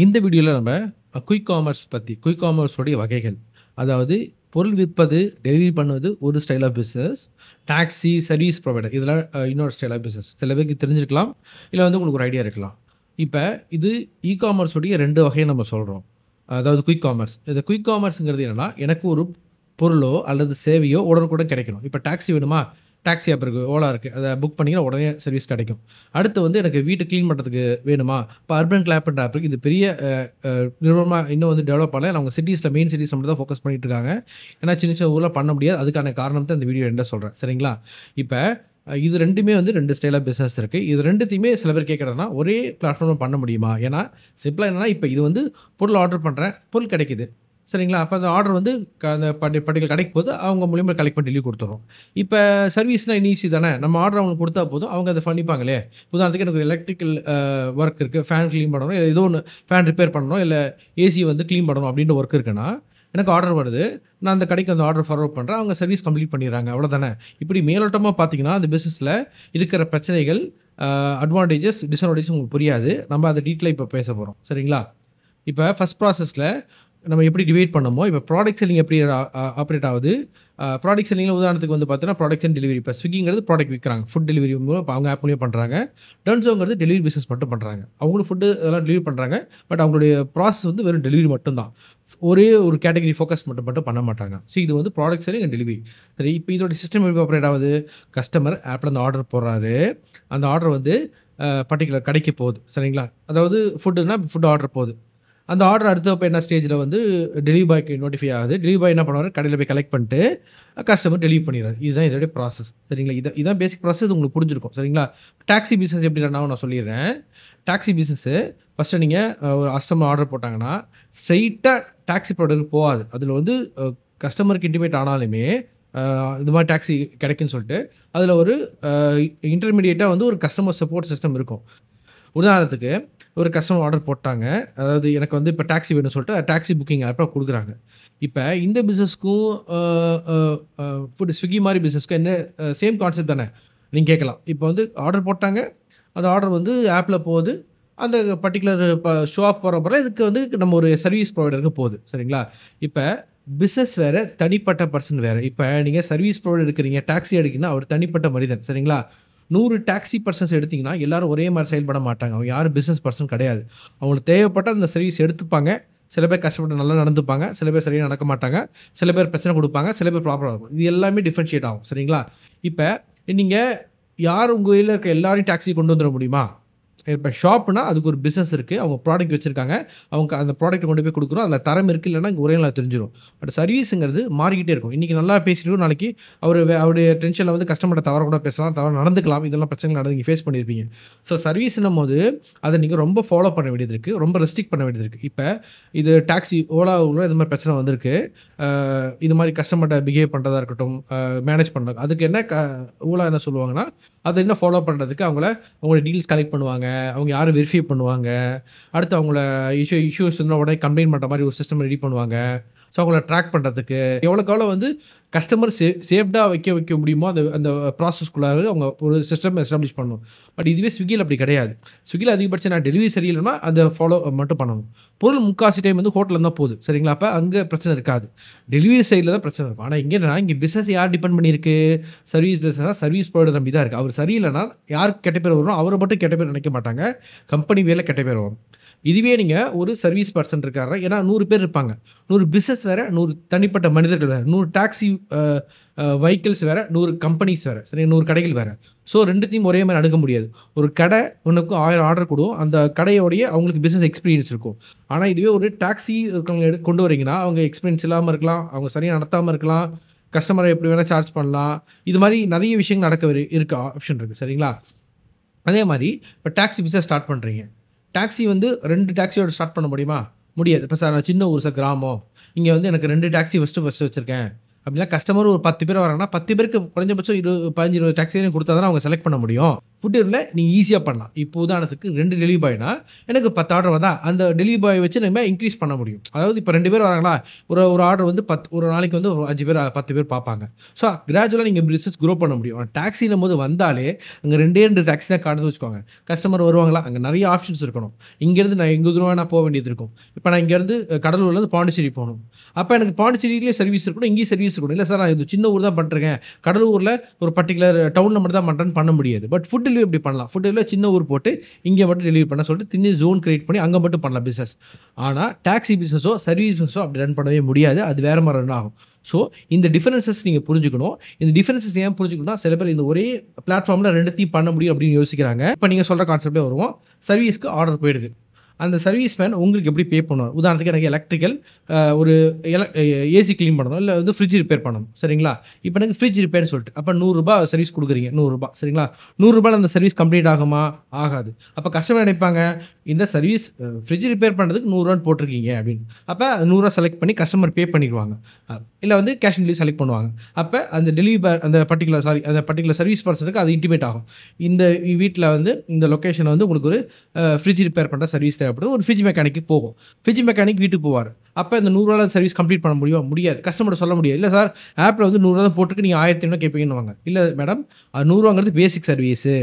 இந்த வீடியோல நம்ம குயிக் காமர்ஸ் பத்தி, குயிக் காமர்ஸோடைய வகைகள். அதாவது பொருள் விற்பது, டெலிவரி பண்ணுவது ஒரு style of business. Taxi, service provider இதெல்லாம் இன்னொரு ஸ்டைல் ஆஃப் பிசினஸ். சில பேருக்கு தெரிஞ்சிருக்கலாம். இல்ல வந்து உங்களுக்கு ஒரு ஐடியா இருக்கலாம். இப்ப இது இ-காமர்ஸ் உடைய 2 வகைய நம்ம சொல்றோம். அதாவது குயிக் காமர்ஸ். இந்த குயிக் காமர்ஸ்ங்கிறது என்னன்னா, எனக்கு ஒரு பொருளோ அல்லது சேவையோ உடனுக்குடன் கிடைக்கணும். இப்ப டாக்ஸி வேணுமா? டாக்ஸி ஆப் இருக்கு. ஓலா இருக்கு. அத புக் பண்ணீங்கன்னா உடனே சர்வீஸ் கிடைக்கும். அடுத்து வந்து எனக்கு வீட்ட கிளீன் பண்றதுக்கு வேணுமா? இப்ப அர்பன் கிளாப்ன்ற ஆப் இருக்கு. இது பெரிய நிறுவனமா இன்னும் வந்து டெவலப் ஆகல. அவங்க சிட்டீஸ்ல மெயின் சிட்டீஸ்ல மட்டும் தான் ஃபோக்கஸ் பண்ணிட்டு இருக்காங்க. ஏன்னா சின்ன சின்ன ஊர்ல பண்ண முடியாது. அதுக்கான காரணம் தான் இந்த வீடியோ எண்ட்ல சொல்றேன். சரிங்களா? இப்ப இது 2மே வந்து 2 ஸ்டைல் ஆஃப் பிசினஸ் இருக்கு. இது 2த்தையுமே சில பேர் கேட்கறதுன்னா, ஒரே பிளாட்ஃபார்ம்ல பண்ண முடியுமா? ஏன்னா சிம்பிளா என்னன்னா, இப்ப இது வந்து பொருள் ஆர்டர் பண்றேன். பொருள் கிடைக்குது. சரிங்களா? அப்ப அந்த ஆர்டர் வந்து அந்த பர்ட்டிகுலர் கடைக்கு போது, அவங்க மூலியமா கலெக்ட் பண்ணி டெலிவரி குடுத்துர்றோம். இப்ப சர்வீஸ்னா ஈஸி தானே. நம்ம ஆர்டர் அவங்களுக்கு குடுத்தா போதும். அவங்க அத பண்ணிப்பாங்களே. உதாரணத்துக்கு எனக்கு ஒரு எலக்ட்ரிக்கல் வொர்க் இருக்கு. ஃபேன் கிளீன் பண்ணணும். ஏதோ ஒண்ணு ஃபேன் ரிப்பேர் பண்ணணும். இல்ல ஏசி வந்து கிளீன் பண்ணணும் அப்டின்ற வொர்க் இருக்குன்னா, எனக்கு ஆர்டர் வருது. நான் அந்த கடைக்கு அந்த ஆர்டர் ஃபார்வர்ட் பண்றேன். அவங்க சர்வீஸ் கம்ப்ளீட் பண்ணிர்றாங்க. அவ்வளோதானே. இப்படி மேலோட்டமா பார்த்தீங்கன்னா, அந்த பிசினஸ்ல இருக்கிற பிரச்சனைகள், அட்வான்டேஜஸ், டிஸ்அட்வான்டேஜஸ் உங்களுக்கு புரியாது. நம்ம அத டீட்டெயிலா இப்ப பேச போறோம். சரிங்களா? இப்ப ஃபர்ஸ்ட் ப்ராசஸ்ல நம்ம எப்படி டிவைட் பண்ணோமோ, இப்ப ப்ராடக்ட் செல்லிங் எப்படி ஆப்பரேட் ஆவுது. ப்ராடக்ட் செல்லிங்ல உதாரணத்துக்கு வந்து பார்த்தீங்கன்னா, ப்ராடக்ட்ஸ் அண்ட் டெலிவரி. இப்ப ஸ்விக்கிங்கிறது ப்ராடக்ட் விக்கிறாங்க. ஃபுட் டெலிவரி மூலம் அவங்க ஆப் மூலியமா பண்றாங்க. டர்ன்ஸோங்கிறது டெலிவரி பிசினஸ் மட்டும் பண்றாங்க. அவங்களும் ஃபுட் அதெல்லாம் டெலிவரி பண்றாங்க. பட் அவங்களுடைய ப்ராசஸ் வந்து வெறும் டெலிவரி மட்டும் தான். ஒரே ஒரு கேட்டகரி ஃபோக்கஸ் மட்டும் பண்ண மாட்டாங்க. ஸோ இது வந்து ப்ராடக்ட் செல்லிங் அண்ட் டெலிவரி. சரி, இப்ப இதோட சிஸ்டம் எப்படி ஆப்பரேட் ஆவுது? கஸ்டமர் ஆப்ல அந்த ஆர்டர் போடுறாரு. அந்த ஆர்டர் வந்து பர்ட்டிகுலர் கடைக்கு போகுது. சரிங்களா? அதாவது ஃபுட்டுன்னா ஃபுட் ஆர்டர் போகுது. அந்த ஆர்டர் அடுத்தப்ப என்ன ஸ்டேஜ்ல வந்து டெலிவரி பாய்க்கு நோட்டிஃபை ஆகுது. டெலிவரி பாய் என்ன பண்ணுவாரு? கடையில போய் கலெக்ட் பண்ணிட்டு, கஸ்டமர் டெலிவரி பண்ணிர்றாரு. இதுதான் இதோடைய ப்ராசஸ். சரிங்களா? இதான் பேசிக் ப்ராசஸ். இது உங்களுக்கு புரிஞ்சிருக்கும். சரிங்களா? டாக்ஸி பிசினஸ் எப்படி ரன் ஆகும் நான் சொல்லிர்றேன். டாக்ஸி பிசினஸ் ஃபர்ஸ்ட்டு நீங்க ஒரு கஸ்டமர் ஆர்டர் போட்டாங்கன்னா, ஸ்ட்ரெயிட்டா டாக்ஸி ப்ரொவைடருக்கு போகாது. அதில வந்து கஸ்டமருக்கு இன்டிமேட் ஆனாலுமே, அ இது மாரி டாக்ஸி கிடைக்குன்னு சொல்லிட்டு, அதில ஒரு அ இன்டர்மீடியேட்டா வந்து ஒரு கஸ்டமர் சப்போர்ட் சிஸ்டம் இருக்கும். உதாரணத்துக்கு ஒரு கஸ்டமர் ஆர்டர் போட்டாங்க. அதாவது எனக்கு வந்து இப்ப டாக்ஸி வேணும்னு சொல்லிட்டு டாக்ஸி புக்கிங் ஆப்ப குடுக்குறாங்க. இப்ப இந்த பிசினஸ்க்கும் அ அ அ ஃபுட் ஸ்விக்கி மாரி பிசினஸ்க்கும் என்ன சேம் கான்செப்ட் தானே. நீங்க கேட்கலாம். இப்ப வந்து ஆர்டர் போட்டாங்க. அந்த ஆர்டர் வந்து ஆப்ல போகுது. அந்த பர்ட்டிகுலர் ஷாப் போறப்பறம் இதுக்கு வந்து நம்ம ஒரு சர்வீஸ் புரொவைடருக்கு போகுது. சரிங்களா? இப்ப பிசினஸ் வேற, தனிப்பட்ட பெர்சன் வேற. இப்ப நீங்க சர்வீஸ் புரொவைடர் எடுக்கிறீங்க, டாக்ஸி எடுக்கிறீங்கன்னா அவர் தனிப்பட்ட மனிதன். சரிங்களா? 100 டாக்ஸி பெர்சன்ஸ் எடுத்தீங்கன்னா, எல்லாரும் ஒரே மாரி செயல்பட மாட்டாங்க. அவங்க யாரும் பிசினஸ் பெர்சன் கிடையாது. அவங்களுக்கு தேவைப்பட்டா அந்த சர்வீஸ் எடுத்துப்பாங்க. சில பேர் கஸ்டமர்ட்ட நல்லா நடந்துப்பாங்க. சில பேர் சரியா நடக்க மாட்டாங்க. சில பேர் பிரச்சனை குடுப்பாங்க. சில பேர் ப்ராப்பரா இருக்கும். இது எல்லாமே டிஃபரன்ஷியேட் ஆகும். சரிங்களா? இப்ப நீங்க யார் உங்க ஏரியால இருக்க எல்லாரையும் டாக்ஸி கொண்டு வந்துர முடியுமா? இப்ப ஷாப்னா அதுக்கு ஒரு பிசினஸ் இருக்கு. அவங்க ப்ராடக்ட் வச்சிருக்காங்க. அவங்க அந்த ப்ராடக்ட்ட கொண்டு போய் குடுக்குறோம். அதில தரம் இருக்கு இல்லன்னா ஒரே நாள்ல தெரிஞ்சிரும். பட் சர்வீஸ்ங்கிறது மாறிக்கிட்டே இருக்கும். இன்னைக்கு நல்லா பேசிட்டு நாளைக்கு அவருடைய டென்ஷன்ல வந்து கஸ்டமர்ட்ட தவறா கூட பேசலாம். தவறா நடந்துக்கலாம். இதெல்லாம் பிரச்சனைகள் நீங்க ஃபேஸ் பண்ணியிருப்பீங்க. ஸோ சர்வீஸ்ன்னும்போது அத நீங்க ரொம்ப ஃபாலோ பண்ண வேண்டியது இருக்கு. ரொம்ப ரெஸ்ட்ரிக்ட் பண்ண வேண்டியது இருக்கு. இப்ப இது டாக்ஸி ஓலா, ஊபர் இது மாரி பிரச்சனை வந்திருக்கு. இது மாரி கஸ்டமர்ட்ட பிஹேவ் பண்றதா இருக்கட்டும், மேனேஜ் பண்றது. அதுக்கு என்ன ஓலா என்ன சொல்லுவாங்கன்னா, அத இன்னும் ஃபாலோ பண்றதுக்கு அவங்களோட டீல்ஸ் கலெக்ட் பண்ணுவாங்க. அவங்க யாரும் வெரிஃபை பண்ணுவாங்க. அடுத்து அவங்கள இஷ்யூஸ் இருந்தா உடனே கம்ப்ளைண்ட் பண்ற மாரி ஒரு சிஸ்டம் ரெடி பண்ணுவாங்க. ஸோ அவங்கள ட்ராக் பண்றதுக்கு எவ்வளோக்கு எவ்வளோ வந்து கஸ்டமர் சேஃப்டா வைக்க முடியுமோ அந்த அந்த ப்ராசஸ்க்குள்ளார அவங்க ஒரு சிஸ்டம் எஸ்டாப்ளிஷ் பண்ணணும். பட் இதுவே ஸ்விக்கில அப்படி கிடையாது. ஸ்விக்கில அதிகபட்சம் நான் டெலிவரி சரியில்லைன்னா அத ஃபாலோ மட்டும் பண்ணணும். பொருள் முக்காவாசி டைம் வந்து ஹோட்டல்ல தான் போகுது. சரிங்களா? அப்ப அங்க பிரச்சனை இருக்காது. டெலிவரி சைட்ல தான் பிரச்சனை இருக்கும். ஆனா இங்க என்னன்னா, இங்க பிசினஸ் யார் டிபெண்ட் பண்ணியிருக்கு? சர்வீஸ் பிசினஸ்னா சர்வீஸ் புரொவைடர் நம்பி தான் இருக்கு. அவர் சரியில்லைன்னா யாருக்கு கெட்ட பேர் வரும்னா, அவர மட்டும் கெட்ட பேர் நினைக்க மாட்டாங்க. கம்பெனி பேர்ல கெட்ட பேர் வரும். இதுவே நீங்க ஒரு சர்வீஸ் பெர்சன் இருக்காருன்னா, ஏன்னா 100 பேர் இருப்பாங்க. 100 பிசினஸ் வேற, 100 தனிப்பட்ட மனிதர்கள் வேற. 100 டாக்ஸி வெஹிக்கிள்ஸ் வேற, 100 கம்பெனிஸ் வேற. சரியா? 100 கடைகள் வேற. ஸோ 2த்தையும் ஒரே மாரி அணுக முடியாது. ஒரு கடை உனக்கு 1000 ஆர்டர் குடும். அந்த கடையோடைய அவங்களுக்கு பிசினஸ் எக்ஸ்பீரியன்ஸ் இருக்கும். ஆனா இதுவே ஒரு டாக்ஸி இருக்கவங்க கொண்டு வரீங்கன்னா, அவங்க எக்ஸ்பீரியன்ஸ் இல்லாம இருக்கலாம். அவங்க சரியா நடத்தாம இருக்கலாம். கஸ்டமர எப்படி வேணா சார்ஜ் பண்ணலாம். இது மாரி நெறைய விஷயங்கள் இருக்கு ஆப்ஷன் இருக்கு. சரிங்களா? அதே மாரி இப்ப டாக்ஸி பிசினஸ் ஸ்டார்ட் பண்றீங்க. டாக்ஸி வந்து 2 டாக்ஸியோட ஸ்டார்ட் பண்ண முடியுமா? முடியாது. இப்ப சார் நான் சின்ன ஊர் சார் கிராமம். இங்க வந்து எனக்கு 2 டாக்ஸி ஃபர்ஸ்ட் வச்சிருக்கேன். அப்படின்னா கஸ்டமர் ஒரு 10 பேர் வராங்கன்னா, 10 பேருக்கு குறைஞ்சபட்சம் 15, 20 டாக்ஸி குடுத்தா தானே அவங்க செலக்ட் பண்ண முடியும். ஃபுட் டெலிவரில நீங்க ஈஸியா பண்ணலாம். இப்போ உதாரணத்துக்கு 2 டெலிவரி பாய்னா, எனக்கு 10 ஆர்டர் வருதா, அந்த டெலிவரி பாய் வச்சு நம்ம இன்கிரீஸ் பண்ண முடியும். அதாவது இப்ப 2 பேர் வராங்களா, ஒரு ஒரு ஆர்டர் வந்து ஒரு நாளைக்கு வந்து ஒரு 5 பேர் 10 பேர் பார்ப்பாங்க. ஸோ கிராஜுவலா நீங்க பிசினஸ் குரோ பண்ண முடியும். டாக்ஸின்னும்போது வந்தாலே, அங்க 2டே 2 டாக்ஸி தான் காட்டுதுன்னு வச்சுக்கோங்க. கஸ்டமர் வருவாங்களா, அங்க நெறைய ஆப்ஷன்ஸ் இருக்கணும். இங்கேருந்து நான் எங்க தூரம் வேணா போ வேண்டியது இருக்கும். இப்ப நான் இங்கேருந்து கடலூர்லேருந்து பாண்டிச்சேரி போணும். அப்ப எனக்கு பாண்டிச்சேரியிலேயே சர்வீஸ் இருக்கணும், இங்கேயும் சர்வீஸ் இருக்கணும். இல்ல சார் நான் இது சின்ன ஊர் தான் பண்றேங்க. கடலூர்ல ஒரு பர்ட்டிகுலர் டவுன்ல மட்டும் தான் பண்றேன்னு பண்ண முடியாது. பட் ஃபுட் டெலிவரி இப்படி பண்ணலாம். ஃபுட் டெலிவரில சின்ன ஊர் போட்டு, இங்க மட்டும் டெலிவரி பண்ண சொல்லிட்டு தனி ஜோன் கிரியேட் பண்ணி அங்க மட்டும் பண்ணலாம் பிசினஸ். ஆனா டாக்ஸி பிசினஸோ, சர்வீஸ் பிசினஸோ அப்படி ரன் பண்ணவே முடியாது. அது வேற மாரி ரன் ஆகும். ஸோ இந்த டிஃபரன்ஸஸ் நீங்க புரிஞ்சுக்கணும். இந்த டிஃபரன்ஸஸ் ஏன் புரிஞ்சுக்கணும்னா, சில பேர் இந்த ஒரே பிளாட்ஃபார்ம்ல 2த்தையும் பண்ண முடியும் அப்படின்னு யோசிக்கிறாங்க. இப்ப நீங்க சொல்ற கான்செப்ட்டே வருவோம். சர்வீஸ்க்கு ஆர்டர் போயிடுது. அந்த சர்வீஸ் மேன் உங்களுக்கு எப்படி பே பண்ணுவார்? உதாரணத்துக்கு எனக்கு எலக்ட்ரிக்கல் ஒரு ஏசி கிளீன் பண்ணணும். இல்ல வந்து ஃப்ரிட்ஜ் ரிப்பேர் பண்ணணும். சரிங்களா? இப்ப எனக்கு ஃப்ரிட்ஜ் ரிப்பேர்ன்னு சொல்லிட்டு, அப்ப ரூ. 100 சர்வீஸ் குடுக்குறீங்க. ரூ. 100 சரிங்களா? ரூ. 100ல அந்த சர்வீஸ் கம்ப்ளீட் ஆகுமா? ஆகாது. அப்ப கஸ்டமர் நினைப்பாங்க, இந்த சர்வீஸ் ஃப்ரிட்ஜ் ரிப்பேர் பண்றதுக்கு ரூ. 100 போட்டிருக்கீங்க அப்படின்னு. அப்ப ரூ. 100 செலக்ட் பண்ணி கஸ்டமர் பே பண்ணிருவாங்க. இல்ல வந்து கேஷ் ஆன் டெலிவரி செலக்ட் பண்ணுவாங்க. அப்ப அந்த அந்த பர்ட்டிகுலர் சர்வீஸ் பெர்சனுக்கு அது இன்டிமேட் ஆகும். இந்த வீட்ல வந்து இந்த லொகேஷன்ல வந்து உங்களுக்கு ஒரு ஃப்ரிட்ஜ் ரிப்பேர் பண்ற சர்வீஸ் தேவைப்படுது. ஒரு ஃப்ரிட்ஜ் மெக்கானிக்கு போகும். ஃப்ரிட்ஜ் மெக்கானிக் வீட்டுக்கு போவாரு. அப்ப இந்த ரூ. 100ல சர்வீஸ் கம்ப்ளீட் பண்ண முடியுமா? முடியாது. கஸ்டமர்ட்ட சொல்ல முடியாது. இல்ல சார் ஆப்ல வந்து ரூ. 100 தான் போட்டிருக்கு. நீங்க 1500 கேட்பீங்கன்னுவாங்க. இல்ல மேடம், ரூ. 100ங்கிறது பேசிக் சர்வீஸு.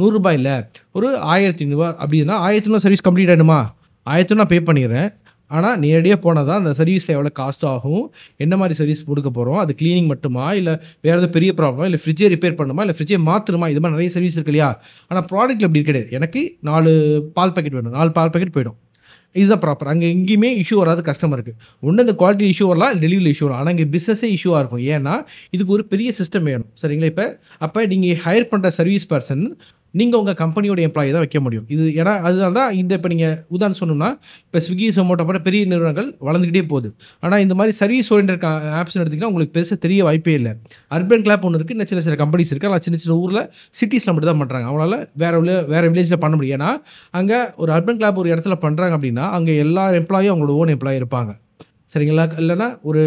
ரூ. 100 இல்ல. ஒரு ரூ. 1500 அப்படின்னா 1500 சர்வீஸ் கம்ப்ளீட் ஆயிடுமா? 1500 நான் பே பண்ணிர்றேன். ஆனா நேரடியா போனா தான் அந்த சர்வீஸ் எவ்வளோ காஸ்ட் ஆகும்? என்ன மாரி சர்வீஸ் குடுக்க போறோம்? அது கிளீனிங் மட்டுமா? இல்ல வேற ஏதாவது பெரிய ப்ராப்ளமா? இல்ல ஃப்ரிட்ஜே ரிப்பேர் பண்ணணுமா? இல்ல ஃப்ரிட்ஜே மாத்தணுமா? இது மாரி நெறைய சர்வீஸ் இருக்கு இல்லையா? ஆனா ப்ராடக்ட்ல அப்படி கிடையாது. எனக்கு 4 பால் பாக்கெட் வேணும். 4 பால் பாக்கெட் போயிடும். இதுதான் ப்ராப்பர். அங்க எங்கேயுமே இஷ்யூ வராது கஸ்டமருக்கு. ஒண்ணு இந்த குவாலிட்டி இஷ்யூ வரலாம், டெலிவரில இஷ்யூ வரலாம். ஆனா இங்க பிசினஸே இஷ்யூவா இருக்கும். ஏன்னா, இதுக்கு ஒரு பெரிய சிஸ்டம் வேணும். சரிங்களா? அப்ப நீங்க ஹையர் பண்ற சர்வீஸ் பெர்சன், நீங்க உங்க கம்பெனியோட எம்ப்ளாயி தான் வைக்க முடியும். இது ஏன்னா அதனால தான் இப்ப நீங்க உதாரணம் சொல்லணும்னா, இப்ப Swiggy, Zomato போன்ற பெரிய நிறுவனங்கள் வளர்ந்துகிட்டே போகுது. ஆனா இந்த மாரி சர்வீஸ் ஓரியன்டட் ஆப்ஸ்ன்னு எடுத்தீங்கன்னா, உங்களுக்கு பெருசா தெரிய வாய்ப்பே இல்ல. அர்பன் கிளாப் ஒண்ணு இருக்கு. இன்னும் சில கம்பெனிஸ் இருக்கு. ஆனா சின்ன சின்ன ஊர்ல, சிட்டீஸ்ல மட்டும் தான் பண்றாங்க. அவங்களால வேற வில்லேஜ்ல பண்ண முடியும். ஏன்னா, அங்க ஒரு அர்பன் கிளாப் ஒரு இடத்துல பண்றாங்க அப்படின்னா, அங்க எல்லா எம்ப்ளாயும் அவங்களோட ஓன் எம்ப்ளாயி இருப்பாங்க. சரிங்களா? இல்லன்னா ஒரு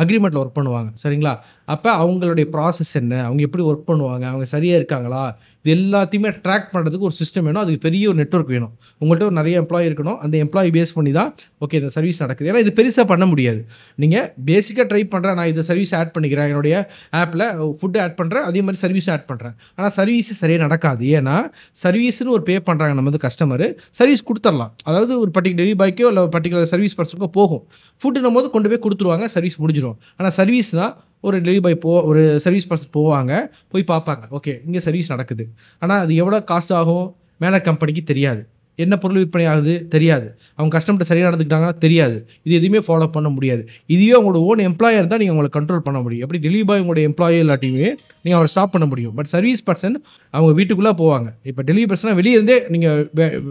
அக்ரீமெண்ட்ல வொர்க் பண்ணுவாங்க. சரிங்களா? அப்ப அவங்களுடைய ப்ராசஸ் என்ன? அவங்க எப்படி வொர்க் பண்ணுவாங்க? அவங்க சரியா இருக்காங்களா? இது எல்லாத்தையுமே ட்ராக் பண்றதுக்கு ஒரு சிஸ்டம் வேணும். அதுக்கு பெரிய ஒரு நெட்வொர்க் வேணும். உங்கள்ட்ட ஒரு நெறைய எம்ப்ளாயி இருக்கணும். அந்த எம்ப்ளாயி பேஸ் பண்ணி தான் ஓகே இந்த சர்வீஸ் நடக்குது. ஏன்னா இது பெருசா பண்ண முடியாது. நீங்க பேசிக்கா ட்ரை பண்றேன். நான் இந்த சர்வீஸ் ஆட் பண்ணிக்கிறேன். என்னுடைய ஆப்ல ஃபுட் ஆட் பண்றேன். அதே மாரி சர்வீஸும் ஆட் பண்றேன். ஆனா சர்வீஸ் சரியா நடக்காது. ஏன்னா சர்வீஸ்ன்னு ஒரு பே பண்றாங்க நம்ம வந்து கஸ்டமரு. சர்வீஸ் குடுத்துரலாம். அதாவது ஒரு பர்ட்டிகுலர் டெலிவரி பாய்க்கோ இல்ல பர்ட்டிகுலர் சர்வீஸ் பெர்சனுக்கோ போகும். ஃபுட்டுன்னும்போது கொண்டு போய் குடுத்துருவாங்க. சர்வீஸ் முடிஞ்சிரும். ஆனா சர்வீஸ்னா ஒரு டெலிவரி பாய் ஒரு சர்வீஸ் பெர்சன் போவாங்க. போய் பார்ப்பாங்க. ஓகே இங்க சர்வீஸ் நடக்குது. ஆனா அது எவ்வளோ காஸ்ட் ஆகும்? மேல கம்பெனிக்கு தெரியாது. என்ன பொருள் விற்பனை ஆகுது? தெரியாது. அவங்க கஸ்டமர்ட்ட சரியா நடந்துக்கிட்டாங்களா? தெரியாது. இது எதுவுமே ஃபாலோ பண்ண முடியாது. இதுவே உங்களோட ஓன் எம்ப்ளாயர் இருந்தா நீங்க அவங்கள கண்ட்ரோல் பண்ண முடியும். எப்படி டெலிவரி பாய் உங்களுடைய எம்ப்ளாயி இல்லாட்டியுமே நீங்க அவர ஸ்டாப் பண்ண முடியும். பட் சர்வீஸ் பெர்சன் அவங்க வீட்டுக்குள்ள போவாங்க. இப்ப டெலிவரி பெர்சனா வெளிய இருந்தே நீங்க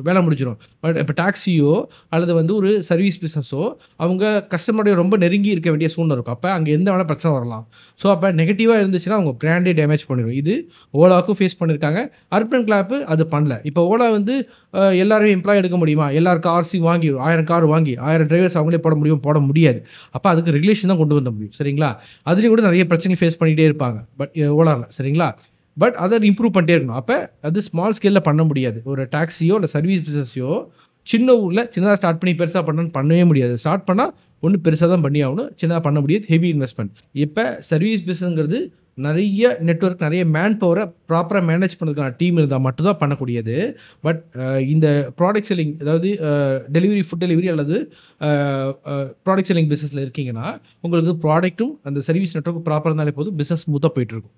வேலை முடிஞ்சிரும். பட் இப்ப டாக்ஸியோ அல்லது வந்து ஒரு சர்வீஸ் பிசினஸோ அவங்க கஸ்டமரோட ரொம்ப நெருங்கி இருக்க வேண்டிய சூழ்நிலை இருக்கும். அப்ப அங்க எந்த வேணா பிரச்சனை வரலாம். ஸோ அப்ப நெகட்டிவா இருந்துச்சுன்னா அவங்க பிராண்டே டேமேஜ் பண்ணிரும். இது ஓலாவுக்கும் ஃபேஸ் பண்ணியிருக்காங்க. அர்பன் கிளாப் அது பண்ணல. இப்ப ஓலா வந்து எல்லாருமே எம்ப்ளாயி எடுக்க முடியுமா? எல்லாரும் கார்ஸையும் வாங்கி 1000 கார் வாங்கி 1000 டிரைவர்ஸ் அவங்களே போட முடியாது. அப்ப அதுக்கு ரெகுலேஷன் தான் கொண்டு வர முடியும். சரிங்களா? அதுலயும் கூட நெறைய பிரச்சனைகள் ஃபேஸ் பண்ணிட்டே இருப்பாங்க. பட் ஓலால சரிங்களா? பட் அத இம்ப்ரூவ் பண்ணிட்டே இருக்கணும். அப்ப அது ஸ்மால் ஸ்கேல்ல பண்ண முடியாது. ஒரு டாக்ஸியோ இல்ல சர்வீஸ் பிசினஸையோ சின்ன ஊர்ல சின்னதா ஸ்டார்ட் பண்ணி பெருசா பண்ணவே முடியாது. ஸ்டார்ட் பண்ணா ஒண்ணு பெருசா தான் பண்ணி ஆகணும். சின்னதா பண்ண முடியாது. Heavy investment. இப்ப சர்வீஸ் பிசினஸ்ங்கிறது நெறைய நெட்வொர்க், நெறைய மேன் பவர ப்ராப்பரா மேனேஜ் பண்றதுக்கான டீம் இருந்தா மட்டும் தான் பண்ணக்கூடியது. பட் இந்த ப்ராடக்ட் செல்லிங் அதாவது ஃபுட் டெலிவரி அல்லது அ அ ப்ராடக்ட் செல்லிங் பிசினஸ்ல இருக்கீங்கன்னா, உங்களுக்கு ப்ராடக்ட்டும் அந்த சர்வீஸ் நெட்வொர்க்கும் ப்ராப்பரா இருந்தாலே போதும். பிசினஸ் ஸ்மூத்தா போயிட்டு இருக்கும்.